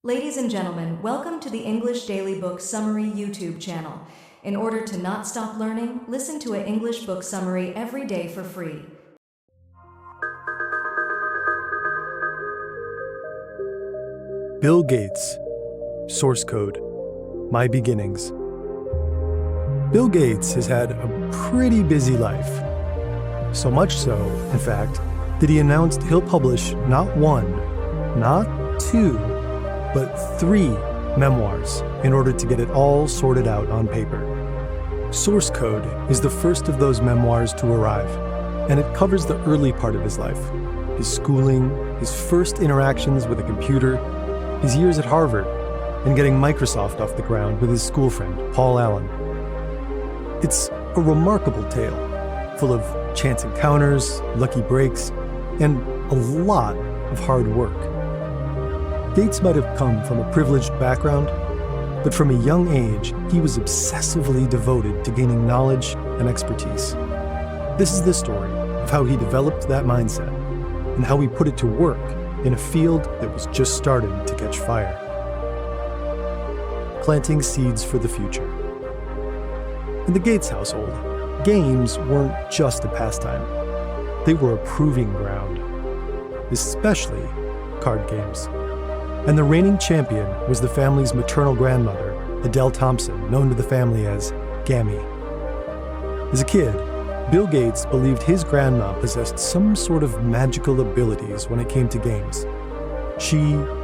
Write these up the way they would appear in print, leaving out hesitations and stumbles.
Ladies and gentlemen, welcome to the English Daily Book Summary YouTube channel. In order to not stop learning, listen to an English book summary every day for free. Bill Gates, Source Code, My Beginnings. Bill Gates has had a pretty busy life. So much so, in fact, that he announced he'll publish not one, not two, but 3 memoirs in order to get it all sorted out on paper. Source Code is the first of those memoirs to arrive, and it covers the early part of his life, his schooling, his first interactions with a computer, his years at Harvard, and getting Microsoft off the ground with his school friend, Paul Allen. It's a remarkable tale, full of chance encounters, lucky breaks, and a lot of hard work. Gates might have come from a privileged background, but from a young age, he was obsessively devoted to gaining knowledge and expertise. This is the story of how he developed that mindset and how he put it to work in a field that was just starting to catch fire. Planting seeds for the future. In the Gates household, games weren't just a pastime. They were a proving ground, especially card games. And the reigning champion was the family's maternal grandmother, Adele Thompson, known to the family as Gammy. As a kid, Bill Gates believed his grandma possessed some sort of magical abilities when it came to games. She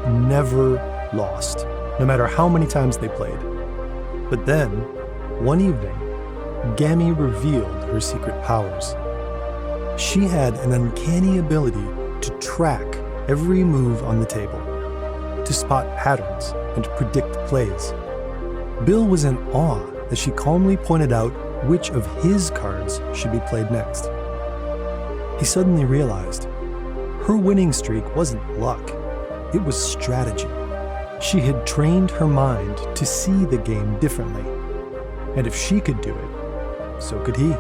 never lost, no matter how many times they played. But then, one evening, Gammy revealed her secret powers. She had an uncanny ability to track every move on the table, to spot patterns and predict plays. Bill was in awe as she calmly pointed out which of his cards should be played next. He suddenly realized her winning streak wasn't luck, it was strategy. She had trained her mind to see the game differently, and if she could do it, so could he.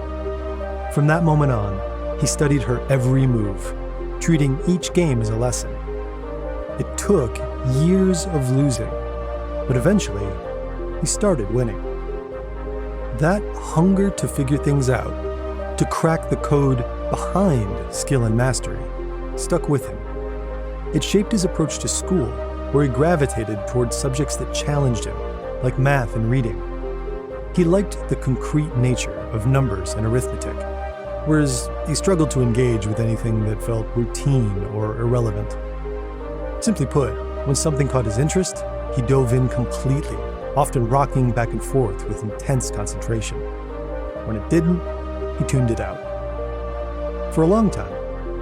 From that moment on, he studied her every move, treating each game as a lesson. It took years of losing, but eventually, he started winning. That hunger to figure things out, to crack the code behind skill and mastery, stuck with him. It shaped his approach to school, where he gravitated towards subjects that challenged him, like math and reading. He liked the concrete nature of numbers and arithmetic, whereas he struggled to engage with anything that felt routine or irrelevant. Simply put, when something caught his interest, he dove in completely, often rocking back and forth with intense concentration. When it didn't, he tuned it out. For a long time,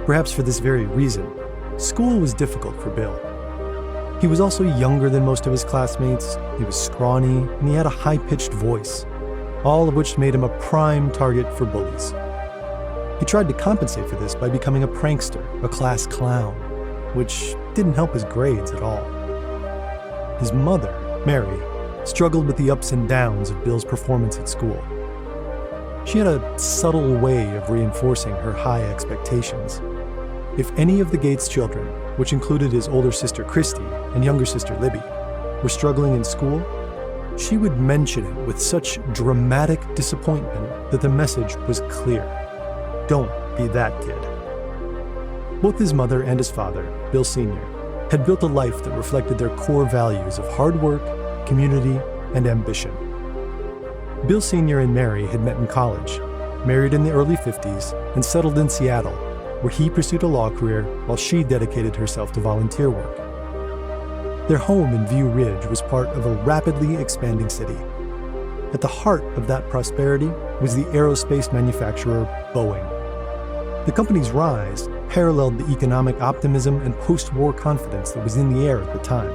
perhaps for this very reason, school was difficult for Bill. He was also younger than most of his classmates, he was scrawny, and he had a high-pitched voice, all of which made him a prime target for bullies. He tried to compensate for this by becoming a prankster, a class clown, which didn't help his grades at all. His mother, Mary, struggled with the ups and downs of Bill's performance at school. She had a subtle way of reinforcing her high expectations. If any of the Gates children, which included his older sister Christy and younger sister Libby, were struggling in school, she would mention it with such dramatic disappointment that the message was clear. Don't be that kid. Both his mother and his father, Bill Sr., had built a life that reflected their core values of hard work, community, and ambition. Bill Sr. and Mary had met in college, married in the early 50s, and settled in Seattle, where he pursued a law career while she dedicated herself to volunteer work. Their home in View Ridge was part of a rapidly expanding city. At the heart of that prosperity was the aerospace manufacturer Boeing. The company's rise paralleled the economic optimism and post-war confidence that was in the air at the time.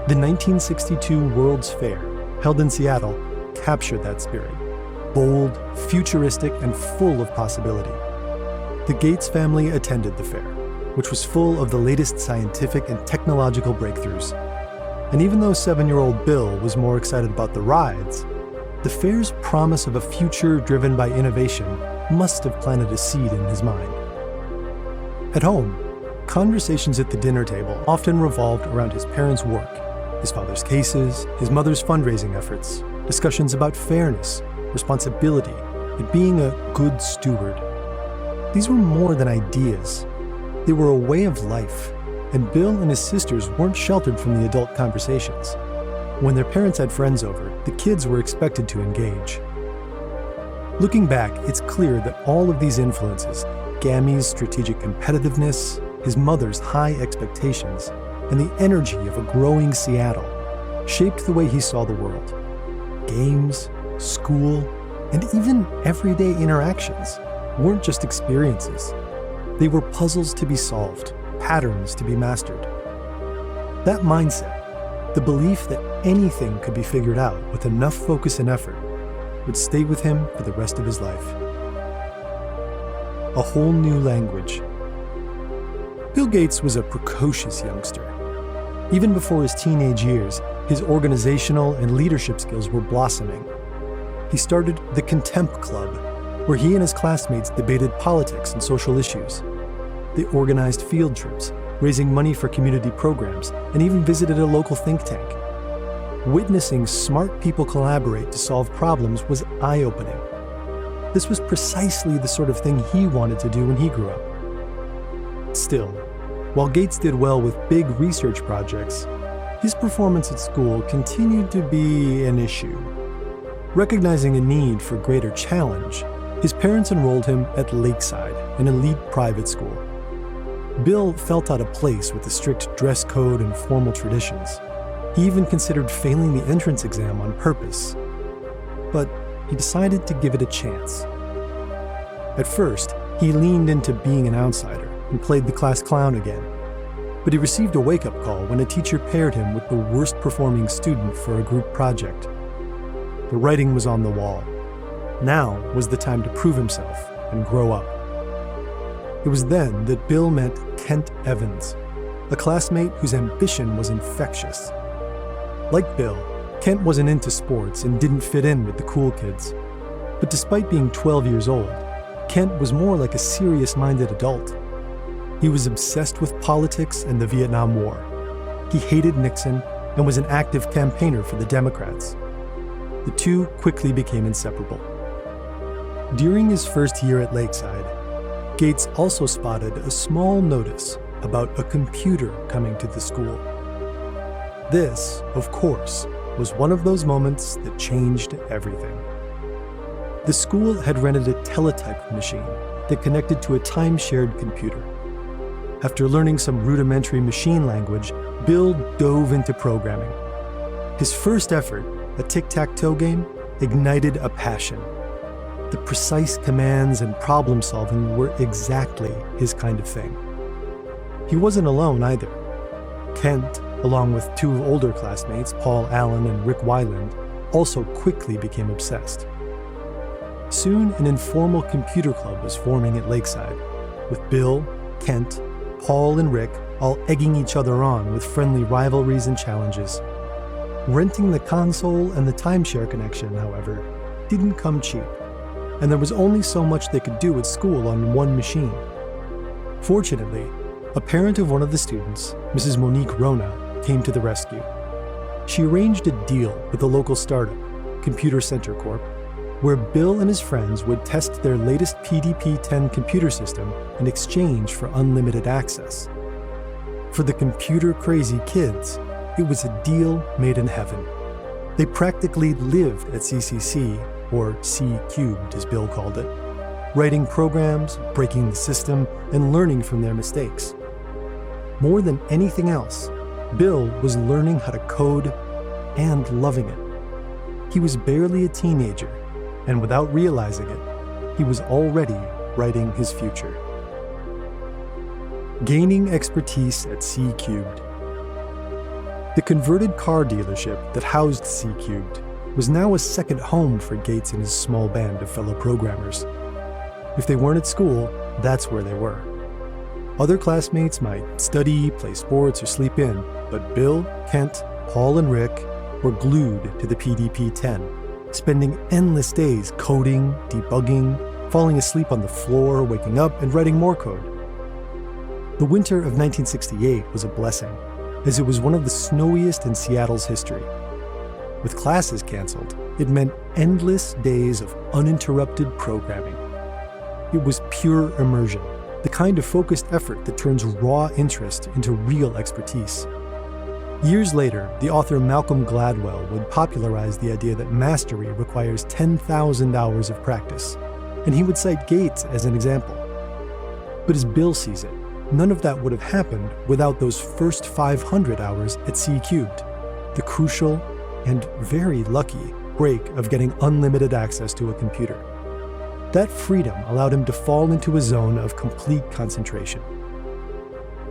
The 1962 World's Fair, held in Seattle, captured that spirit, bold, futuristic, and full of possibility. The Gates family attended the fair, which was full of the latest scientific and technological breakthroughs. And even though 7-year-old Bill was more excited about the rides, the fair's promise of a future driven by innovation must have planted a seed in his mind. At home, conversations at the dinner table often revolved around his parents' work his father's cases, his mother's fundraising efforts, discussions about fairness, responsibility, and being a good steward. These were more than ideas. They were a way of life, and Bill and his sisters weren't sheltered from the adult conversations. When their parents had friends over, the kids were expected to engage. Looking back, it's clear that all of these influences, Gammy's strategic competitiveness, his mother's high expectations, and the energy of a growing Seattle, shaped the way he saw the world. Games, school, and even everyday interactions weren't just experiences. They were puzzles to be solved, patterns to be mastered. That mindset, the belief that anything could be figured out with enough focus and effort, would stay with him for the rest of his life. A whole new language. Bill Gates was a precocious youngster. Even before his teenage years, his organizational and leadership skills were blossoming. He started the Contempt Club, where he and his classmates debated politics and social issues. They organized field trips, raising money for community programs, and even visited a local think tank. Witnessing smart people collaborate to solve problems was eye-opening. This was precisely the sort of thing he wanted to do when he grew up. Still, while Gates did well with big research projects, his performance at school continued to be an issue. Recognizing a need for greater challenge, his parents enrolled him at Lakeside, an elite private school. Bill felt out of place with the strict dress code and formal traditions. He even considered failing the entrance exam on purpose. But he decided to give it a chance. At first, he leaned into being an outsider and played the class clown again. But he received a wake-up call when a teacher paired him with the worst-performing student for a group project. The writing was on the wall. Now was the time to prove himself and grow up. It was then that Bill met Kent Evans, a classmate whose ambition was infectious. Like Bill, Kent wasn't into sports and didn't fit in with the cool kids. But despite being 12 years old, Kent was more like a serious-minded adult. He was obsessed with politics and the Vietnam War. He hated Nixon and was an active campaigner for the Democrats. The two quickly became inseparable. During his first year at Lakeside, Gates also spotted a small notice about a computer coming to the school. This, of course, was one of those moments that changed everything. The school had rented a teletype machine that connected to a time-shared computer. After learning some rudimentary machine language, Bill dove into programming. His first effort, a tic-tac-toe game, ignited a passion. The precise commands and problem-solving were exactly his kind of thing. He wasn't alone either. Kent, along with two older classmates, Paul Allen and Rick Weiland, also quickly became obsessed. Soon, an informal computer club was forming at Lakeside, with Bill, Kent, Paul, and Rick all egging each other on with friendly rivalries and challenges. Renting the console and the timeshare connection, however, didn't come cheap, and there was only so much they could do at school on one machine. Fortunately, a parent of one of the students, Mrs. Monique Rona, came to the rescue. She arranged a deal with a local startup, Computer Center Corp., where Bill and his friends would test their latest PDP-10 computer system in exchange for unlimited access. For the computer-crazy kids, it was a deal made in heaven. They practically lived at CCC, or C-Cubed as Bill called it, writing programs, breaking the system, and learning from their mistakes. More than anything else, Bill was learning how to code and loving it. He was barely a teenager, and without realizing it, he was already writing his future. Gaining expertise at C-Cubed. The converted car dealership that housed C-Cubed was now a second home for Gates and his small band of fellow programmers. If they weren't at school, that's where they were. Other classmates might study, play sports, or sleep in, but Bill, Kent, Paul, and Rick were glued to the PDP-10, spending endless days coding, debugging, falling asleep on the floor, waking up, and writing more code. The winter of 1968 was a blessing. as it was one of the snowiest in Seattle's history. With classes canceled, it meant endless days of uninterrupted programming. It was pure immersion, the kind of focused effort that turns raw interest into real expertise. Years later, the author Malcolm Gladwell would popularize the idea that mastery requires 10,000 hours of practice, and he would cite Gates as an example. But as Bill sees it, none of that would have happened without those first 500 hours at C Cubed, the crucial and very lucky break of getting unlimited access to a computer. That freedom allowed him to fall into a zone of complete concentration.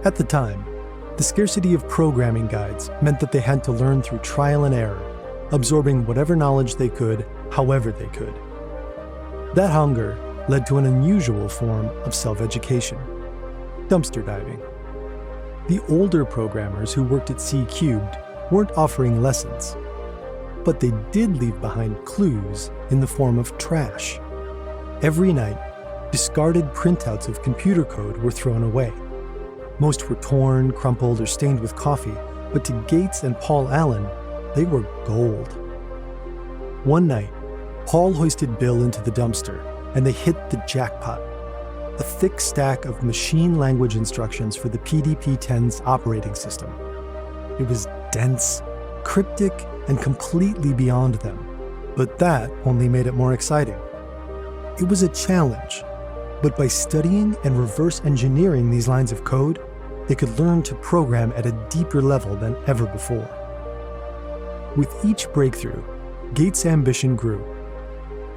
At the time, the scarcity of programming guides meant that they had to learn through trial and error, absorbing whatever knowledge they could, however they could. That hunger led to an unusual form of self-education: dumpster diving. The older programmers who worked at C Cubed weren't offering lessons, but they did leave behind clues in the form of trash. Every night, discarded printouts of computer code were thrown away. Most were torn, crumpled, or stained with coffee, but to Gates and Paul Allen, they were gold. One night, Paul hoisted Bill into the dumpster, and they hit the jackpot: a thick stack of machine language instructions for the PDP-10's operating system. It was dense, cryptic, and completely beyond them, but that only made it more exciting. It was a challenge, but by studying and reverse engineering these lines of code, they could learn to program at a deeper level than ever before. With each breakthrough, Gates' ambition grew.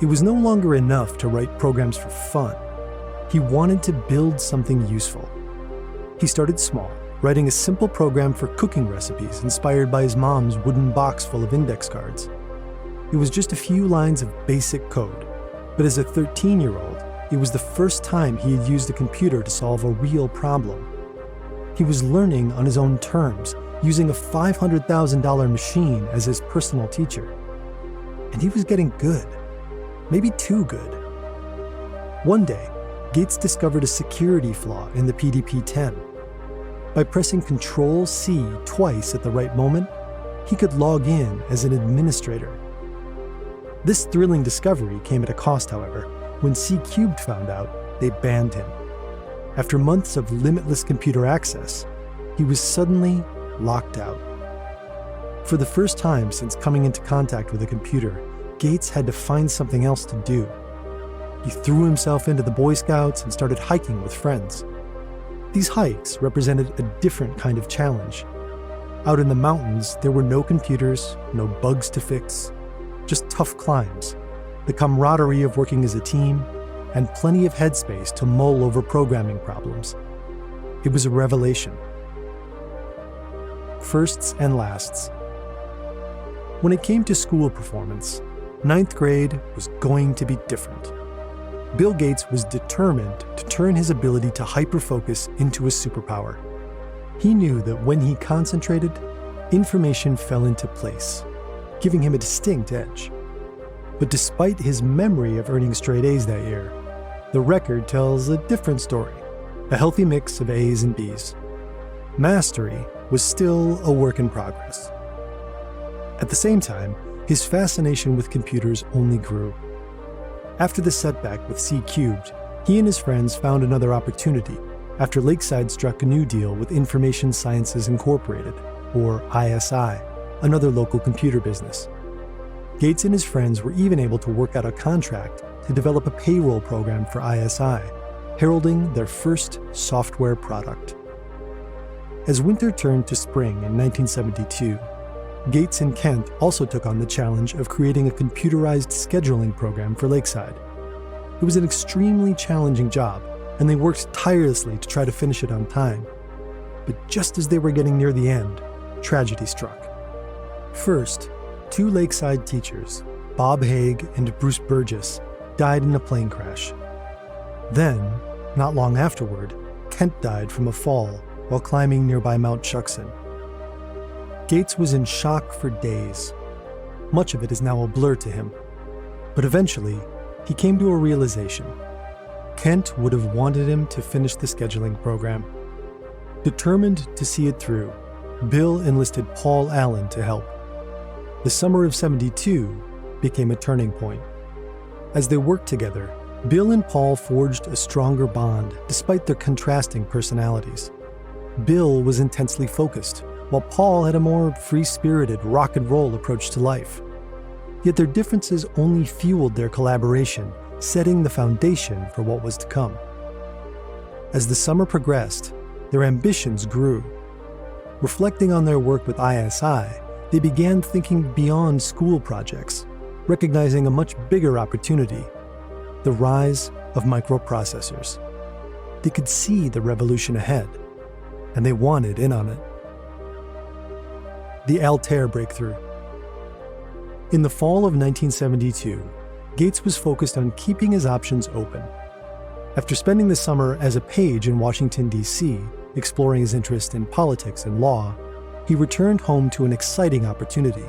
It was no longer enough to write programs for fun. He wanted to build something useful. He started small, writing a simple program for cooking recipes inspired by his mom's wooden box full of index cards. It was just a few lines of basic code, but as a 13-year-old, it was the first time he had used a computer to solve a real problem. He was learning on his own terms, using a $500,000 machine as his personal teacher. And he was getting good, maybe too good. One day, Gates discovered a security flaw in the PDP-10. By pressing Control-C twice at the right moment, he could log in as an administrator. This thrilling discovery came at a cost, however. When C Cubed found out, they banned him. After months of limitless computer access, he was suddenly locked out. For the first time since coming into contact with a computer, Gates had to find something else to do. He threw himself into the Boy Scouts and started hiking with friends. These hikes represented a different kind of challenge. Out in the mountains, there were no computers, no bugs to fix, just tough climbs, the camaraderie of working as a team, and plenty of headspace to mull over programming problems. It was a revelation. Firsts and lasts. When it came to school performance, 9th grade was going to be different. Bill Gates was determined to turn his ability to hyper-focus into a superpower. He knew that when he concentrated, information fell into place, giving him a distinct edge. But despite his memory of earning straight A's that year, the record tells a different story, a healthy mix of A's and B's. Mastery was still a work in progress. At the same time, his fascination with computers only grew. After the setback with C Cubed, he and his friends found another opportunity after Lakeside struck a new deal with Information Sciences Incorporated, or ISI, another local computer business. Gates and his friends were even able to work out a contract to develop a payroll program for ISI, heralding their first software product. As winter turned to spring in 1972, Gates and Kent also took on the challenge of creating a computerized scheduling program for Lakeside. It was an extremely challenging job, and they worked tirelessly to try to finish it on time. But just as they were getting near the end, tragedy struck. First, 2 Lakeside teachers, Bob Haig and Bruce Burgess, died in a plane crash. Then, not long afterward, Kent died from a fall while climbing nearby Mount Shuksan. Gates was in shock for days. Much of it is now a blur to him. But eventually, he came to a realization. Kent would have wanted him to finish the scheduling program. Determined to see it through, Bill enlisted Paul Allen to help. The summer of '72 became a turning point. As they worked together, Bill and Paul forged a stronger bond despite their contrasting personalities. Bill was intensely focused, while Paul had a more free-spirited rock and roll approach to life. Yet their differences only fueled their collaboration, setting the foundation for what was to come. As the summer progressed, their ambitions grew. Reflecting on their work with ISI, they began thinking beyond school projects, recognizing a much bigger opportunity: the rise of microprocessors. They could see the revolution ahead, and they wanted in on it. The Altair breakthrough. In the fall of 1972, Gates was focused on keeping his options open. After spending the summer as a page in Washington, D.C., exploring his interest in politics and law, he returned home to an exciting opportunity: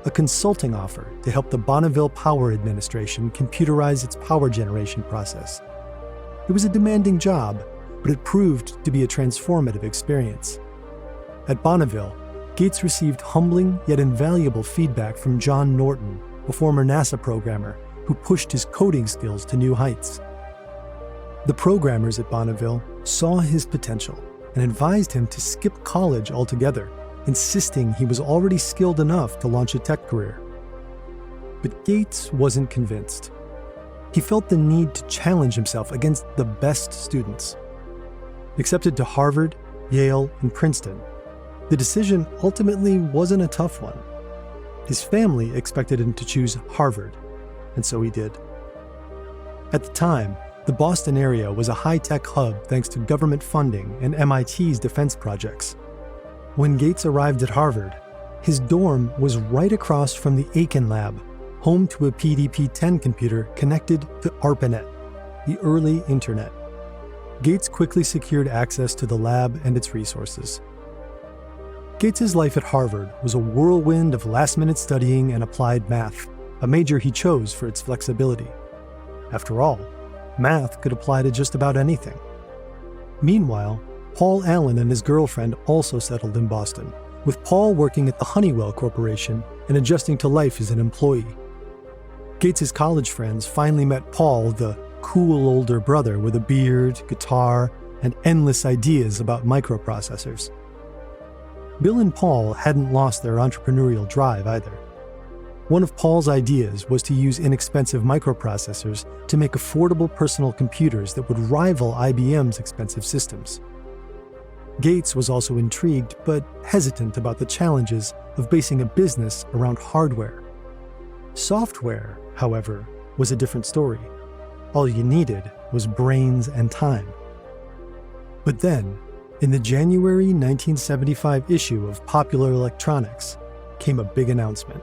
a consulting offer to help the Bonneville Power Administration computerize its power generation process. It was a demanding job, but it proved to be a transformative experience. At Bonneville, Gates received humbling yet invaluable feedback from John Norton, a former NASA programmer who pushed his coding skills to new heights. The programmers at Bonneville saw his potential and advised him to skip college altogether, insisting he was already skilled enough to launch a tech career. But Gates wasn't convinced. He felt the need to challenge himself against the best students. Accepted to Harvard, Yale, and Princeton, the decision ultimately wasn't a tough one. His family expected him to choose Harvard, and so he did. At the time, the Boston area was a high-tech hub thanks to government funding and MIT's defense projects. When Gates arrived at Harvard, his dorm was right across from the Aiken Lab, home to a PDP-10 computer connected to ARPANET, the early internet. Gates quickly secured access to the lab and its resources. Gates's life at Harvard was a whirlwind of last-minute studying and applied math, a major he chose for its flexibility. After all, math could apply to just about anything. Meanwhile, Paul Allen and his girlfriend also settled in Boston, with Paul working at the Honeywell Corporation and adjusting to life as an employee. Gates's college friends finally met Paul, the cool older brother with a beard, guitar, and endless ideas about microprocessors. Bill and Paul hadn't lost their entrepreneurial drive either. One of Paul's ideas was to use inexpensive microprocessors to make affordable personal computers that would rival IBM's expensive systems. Gates was also intrigued but hesitant about the challenges of basing a business around hardware. Software, however, was a different story. All you needed was brains and time. But then, in the January 1975 issue of Popular Electronics, came a big announcement.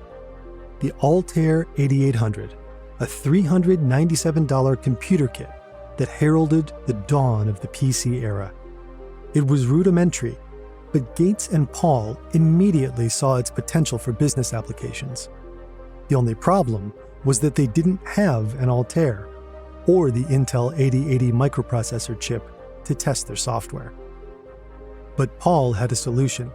The Altair 8800, a $397 computer kit that heralded the dawn of the PC era. It was rudimentary, but Gates and Paul immediately saw its potential for business applications. The only problem was that they didn't have an Altair or the Intel 8080 microprocessor chip to test their software. But Paul had a solution.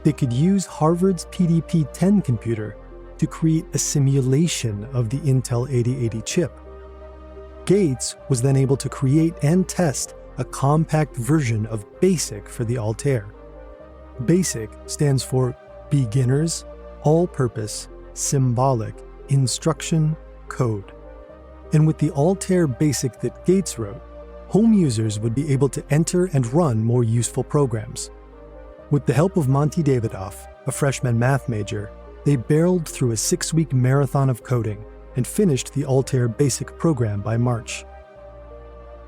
They could use Harvard's PDP-10 computer to create a simulation of the Intel 8080 chip. Gates was then able to create and test a compact version of BASIC for the Altair. BASIC stands for Beginner's All-Purpose Symbolic Instruction Code. And with the Altair BASIC that Gates wrote, home users would be able to enter and run more useful programs. With the help of Monty Davidoff, a freshman math major, they barreled through a 6-week marathon of coding and finished the Altair BASIC program by March.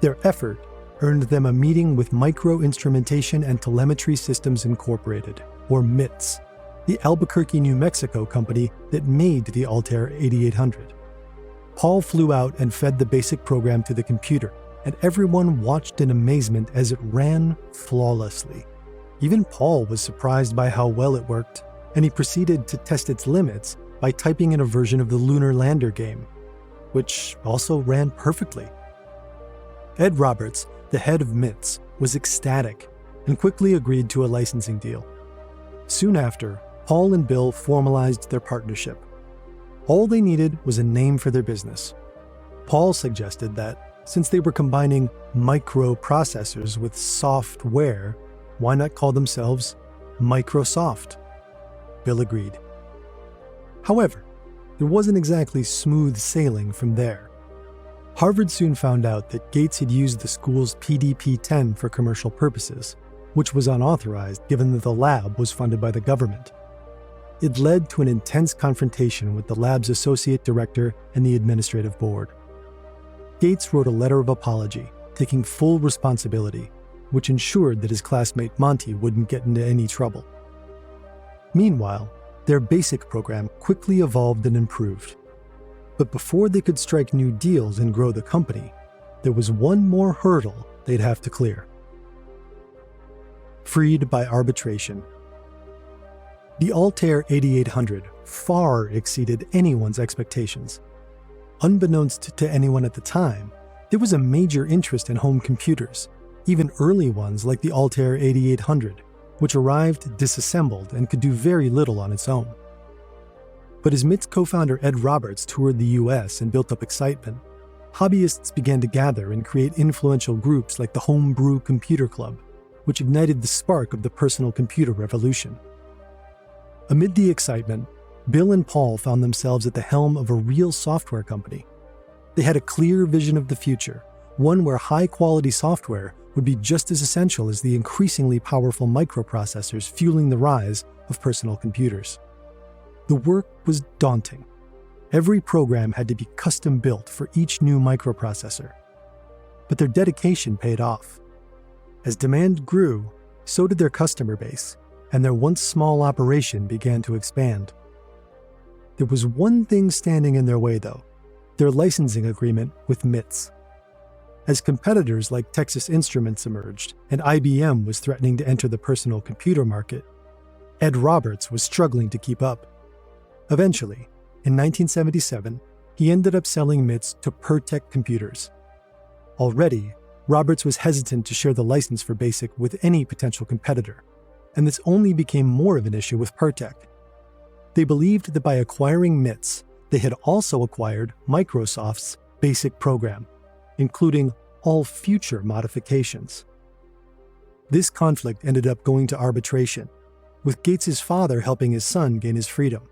Their effort earned them a meeting with Micro Instrumentation and Telemetry Systems Incorporated, or MITS, the Albuquerque, New Mexico company that made the Altair 8800. Paul flew out and fed the BASIC program to the computer, and everyone watched in amazement as it ran flawlessly. Even Paul was surprised by how well it worked, and he proceeded to test its limits by typing in a version of the Lunar Lander game, which also ran perfectly. Ed Roberts, the head of MITS, was ecstatic and quickly agreed to a licensing deal. Soon after, Paul and Bill formalized their partnership. All they needed was a name for their business. Paul suggested that, since they were combining microprocessors with software, why not call themselves Microsoft? Bill agreed. However, there wasn't exactly smooth sailing from there. Harvard soon found out that Gates had used the school's PDP-10 for commercial purposes, which was unauthorized given that the lab was funded by the government. It led to an intense confrontation with the lab's associate director and the administrative board. Gates wrote a letter of apology, taking full responsibility, which ensured that his classmate Monty wouldn't get into any trouble. Meanwhile, their BASIC program quickly evolved and improved. But before they could strike new deals and grow the company, there was one more hurdle they'd have to clear. Freed by arbitration. The Altair 8800 far exceeded anyone's expectations. Unbeknownst to anyone at the time, there was a major interest in home computers, even early ones like the Altair 8800, which arrived disassembled and could do very little on its own. But as MIT's co-founder Ed Roberts toured the US and built up excitement, hobbyists began to gather and create influential groups like the Homebrew Computer Club, which ignited the spark of the personal computer revolution. Amid the excitement, Bill and Paul found themselves at the helm of a real software company. They had a clear vision of the future, one where high-quality software would be just as essential as the increasingly powerful microprocessors fueling the rise of personal computers. The work was daunting. Every program had to be custom-built for each new microprocessor. But their dedication paid off. As demand grew, so did their customer base, and their once small operation began to expand. There was one thing standing in their way, though: their licensing agreement with MITS. As competitors like Texas Instruments emerged and IBM was threatening to enter the personal computer market, Ed Roberts was struggling to keep up. Eventually, in 1977, he ended up selling MITS to Pertec Computers. Already, Roberts was hesitant to share the license for BASIC with any potential competitor, and this only became more of an issue with Pertec. They believed that by acquiring MITS, they had also acquired Microsoft's BASIC program, including all future modifications. This conflict ended up going to arbitration, with Gates' father helping his son gain his freedom.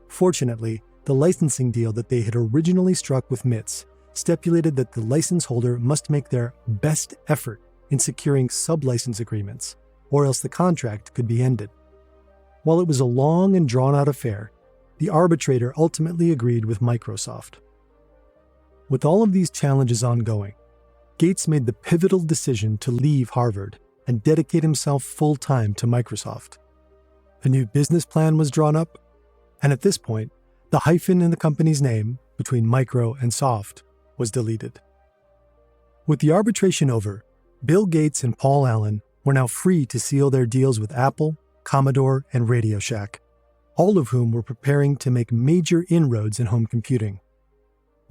Fortunately, the licensing deal that they had originally struck with MITS stipulated that the license holder must make their best effort in securing sub-license agreements, or else the contract could be ended. While it was a long and drawn-out affair, the arbitrator ultimately agreed with Microsoft. With all of these challenges ongoing, Gates made the pivotal decision to leave Harvard and dedicate himself full-time to Microsoft. A new business plan was drawn up, and at this point, the hyphen in the company's name, between micro and soft, was deleted. With the arbitration over, Bill Gates and Paul Allen were now free to seal their deals with Apple, Commodore, and Radio Shack, all of whom were preparing to make major inroads in home computing.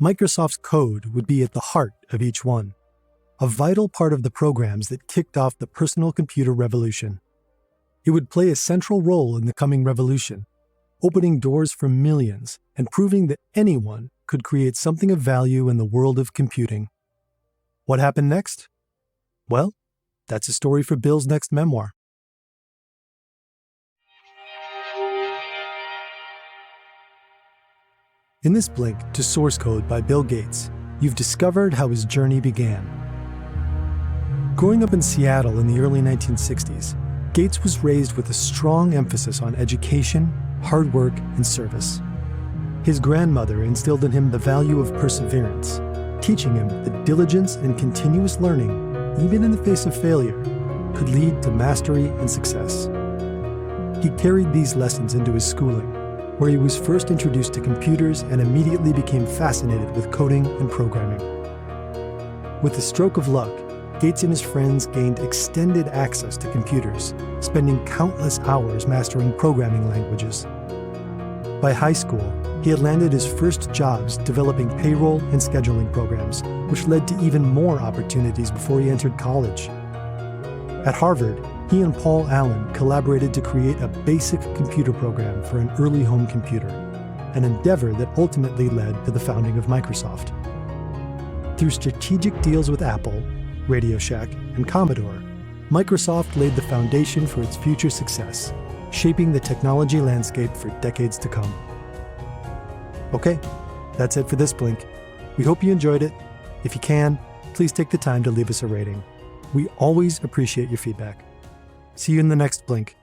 Microsoft's code would be at the heart of each one, a vital part of the programs that kicked off the personal computer revolution. It would play a central role in the coming revolution, opening doors for millions and proving that anyone could create something of value in the world of computing. What happened next? Well, that's a story for Bill's next memoir. In this blink to source code by Bill Gates, you've discovered how his journey began. Growing up in Seattle in the early 1960s, Gates was raised with a strong emphasis on education, hard work, and service. His grandmother instilled in him the value of perseverance, teaching him that diligence and continuous learning, even in the face of failure, could lead to mastery and success. He carried these lessons into his schooling, where he was first introduced to computers and immediately became fascinated with coding and programming. With the stroke of luck, Gates and his friends gained extended access to computers, spending countless hours mastering programming languages. By high school, he had landed his first jobs developing payroll and scheduling programs, which led to even more opportunities before he entered college. At Harvard, He and Paul Allen collaborated to create a basic computer program for an early home computer, an endeavor that ultimately led to the founding of Microsoft. Through strategic deals with Apple, Radio Shack, and Commodore, Microsoft laid the foundation for its future success, shaping the technology landscape for decades to come. Okay, that's it for this Blink. We hope you enjoyed it. If you can, please take the time to leave us a rating. We always appreciate your feedback. See you in the next Blink.